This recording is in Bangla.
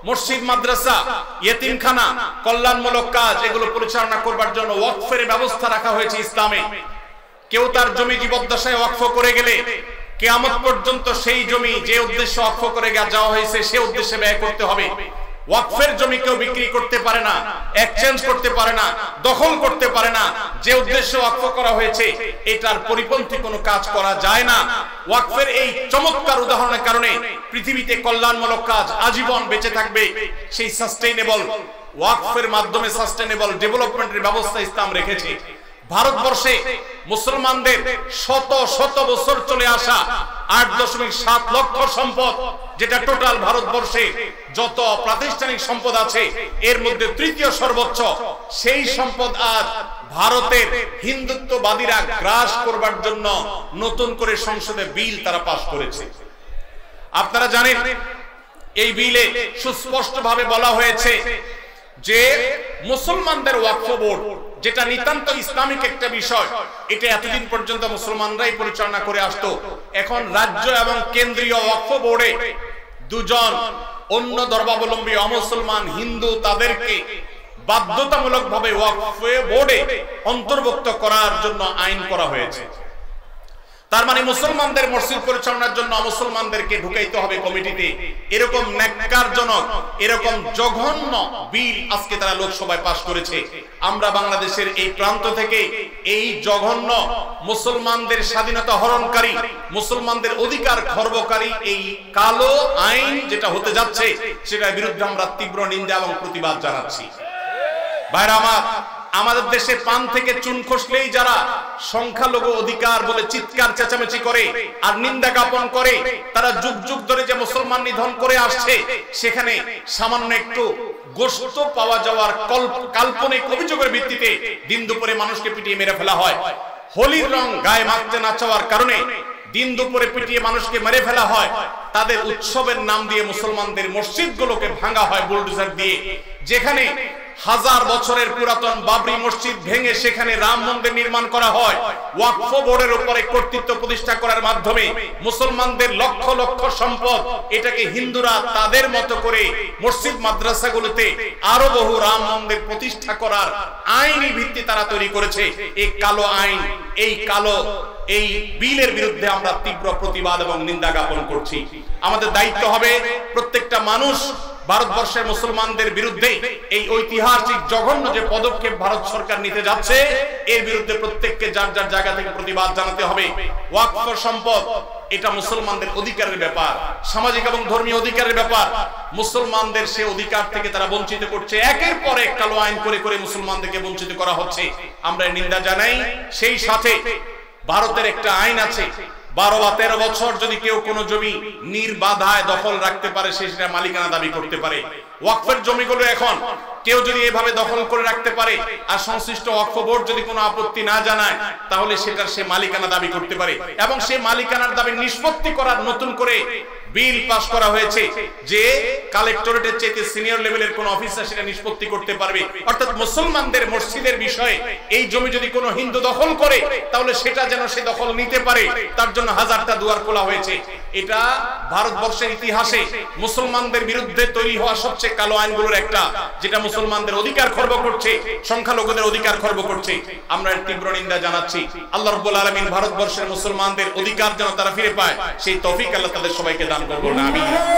মসজিদ, মাদ্রাসা, ইয়েতিমখানা, কল্যাণমূলক কাজ এগুলো পরিচালনা করবার জন্য ওয়াকফের ব্যবস্থা রাখা হয়েছে ইসলামে। কেউ তার জমি জীবদ্দশায় ওয়াকফ করে গেলে কিয়ামত পর্যন্ত সেই জমি যে উদ্দেশ্যে ওয়াকফ করে যাওয়া হয়েছে সে উদ্দেশ্যে ব্যয় করতে হবে। ওয়াকফের জমি কেউ বিক্রি করতে পারে না, এক্সচেঞ্জ করতে পারে না, দখল করতে পারে না। যে উদ্দেশ্যে ওয়াকফ করা হয়েছে এটার পরিপন্থী কোনো কাজ করা যায় না। ওয়াকফের এই চমৎকার উদাহরণের কারণে পৃথিবীতে কল্যাণমূলক কাজ আজীবন বেঁচে থাকবে। সেই সাস্টেইনেবল ওয়াকফের মাধ্যমে সাস্টেইনেবল ডেভেলপমেন্টের ব্যবস্থা ইসলাম রেখেছে। ভারতবর্ষে মুসলমানদের শত শত বছর চলে আসা 8.7 লক্ষ সম্পদ, যেটা টোটাল ভারতবর্ষে যত প্রাতিষ্ঠানিক সম্পদ আছে এর মধ্যে তৃতীয় সর্বোচ্চ, সেই সম্পদ আজ ভারতের হিন্দুত্ববাদীরা গ্রাস করবার জন্য নতুন করে সংসদে বিল তারা পাস করেছে। আপনারা জানেন এই বিলে সুস্পষ্টভাবে বলা হয়েছে যে মুসলমানদের ওয়াকফ বোর্ড, যেটা নিতান্ত ইসলামিক একটা বিষয়, এটা এতদিন পর্যন্ত মুসলমানরাই পরিচালনা করে আসতো। এখন রাজ্য এবং কেন্দ্রীয় ওয়াকফ বোর্ডে দুজন অন্য ধর্মাবলম্বী অমুসলমান হিন্দু তাদেরকে বাধ্যতামূলকভাবে ওয়াকফ বোর্ডে অন্তর্ভুক্ত করার জন্য আইন করা হয়েছে। তার মানে মুসলমানদের মসজিদ পরিচালনার জন্য মুসলমানদেরকে ঢুকাইতে হবে কমিটিতে। এরকম ন্যাক্কারজনক, এরকম জঘন্য বিল আজকে তারা লোকসভায় পাশ করেছে। আমরা বাংলাদেশের এই প্রান্ত থেকে এই জঘন্য মুসলমানদের স্বাধীনতা হরণকারী, মুসলমানদের অধিকার খর্বকারী এই কালো আইন যেটা হতে যাচ্ছে সেটার বিরুদ্ধে আমরা তীব্র নিন্দা এবং প্রতিবাদ জানাচ্ছি। ভাইরা আমার, আমাদের দেশে পান থেকে চুন খসলেই যারা সংখ্যালঘু অধিকার বলে চিৎকার চেঁচামেচি করে আর নিন্দা জ্ঞাপন করে, তারা যুগ যুগ ধরে যে মুসলমান নিধন করে আসছে, সেখানে সামান্য একটু গোশত পাওয়া যাওয়ার কাল্পনিক অভিযোগের ভিত্তিতে দিন দুপুরে মানুষকে পিটিয়ে মেরে ফেলা হয়। হোলির রং গায়ে মাখতে না চাওয়ার কারণে দিন দুপুরে পিটিয়ে মানুষকে মেরে ফেলা হয়। তাদের উৎসবের নাম দিয়ে মুসলমানদের মসজিদগুলোকে ভাঙা হয় বুলডোজার দিয়ে। যেখানে হাজার বছরের পুরাতন বাবরি মসজিদ ভেঙে সেখানে রাম মন্দির নির্মাণ করা হয়, ওয়াকফ বোর্ডের উপরে কর্তৃত্ব প্রতিষ্ঠা করার মাধ্যমে মুসলমানদের লক্ষ লক্ষ সম্পদ, এটাকে হিন্দুরা তাদের মতো করে মসজিদ মাদ্রাসাগুলোতে আরো বহু রাম মন্দির প্রতিষ্ঠা করার আইনি ভিত্তি তারা তৈরি করেছে। এই কালো আইন, এই বিলের বিরুদ্ধে আমরা তীব্র প্রতিবাদ এবং নিন্দা জ্ঞাপন করছি। আমাদের দায়িত্ব হবে প্রত্যেকটা মানুষ ভারতবর্ষের মুসলমানদের বিরুদ্ধে এই ঐতিহাসিক জঘন্য যে পদক্ষেপ ভারত সরকার নিতে যাচ্ছে এর বিরুদ্ধে প্রত্যেককে যার যার জায়গা থেকে প্রতিবাদ জানাতে হবে। ওয়াকফ সম্পদ এটা মুসলমানদের অধিকারের ব্যাপার, সামাজিক এবং ধর্মীয় অধিকারের ব্যাপার। মুসলমানদের সে অধিকার থেকে তারা বঞ্চিত করছে, একের পর এক কালো আইন করে করে মুসলমানদেরকে বঞ্চিত করা হচ্ছে। আমরা নিন্দা জানাই। সেই সাথে ভারতের একটা আইন আছে, 12 বা 13 বছর যদি কেউ কোনো জমি নির্বাধায় দখল রাখতে পারে সে সেটা মালিকানা দাবি করতে পারে। ওয়াকফের জমিগুলো এখন কেউ যদি এভাবে দখল করে রাখতে পারে আর সংশ্লিষ্ট ওয়াকফ বোর্ড যদি কোনো আপত্তি না জানায় তাহলে সেটার সে মালিকানা দাবি করতে পারে। এবং সে মালিকানার দাবি নিষ্পত্তি করার নতুন করে বিল পাস করা হয়েছে যে কালেক্টরেটের চেয়ে সিনিয়র লেভেলের কোন অফিসার সেটা নিষ্পত্তি করতে পারবে। অর্থাৎ মুসলমানদের মসজিদের বিষয়ে এই জমি যদি কোনো হিন্দু দখল করে তাহলে সেটা যেন সে দখল নিতে পারে, তার জন্য হাজারটা দুয়ার খোলা হয়েছে। এটা ভারতবর্ষের ইতিহাসে মুসলমানদের বিরুদ্ধে তৈরি হওয়া সবচেয়ে কালো আইনগুলোর একটা, যেটা মুসলমানদের অধিকার খর্ব করছে, সংখ্যালঘুদের অধিকার খর্ব করছে। আমরা এর তীব্র নিন্দা জানাচ্ছি। আল্লাহ রাব্বুল আলামিন ভারতবর্ষের মুসলমানদের অধিকার যেন তারা ফিরে পায় সেই তৌফিক আল্লাহ তাদের সবাইকে দান করুন। আমিন।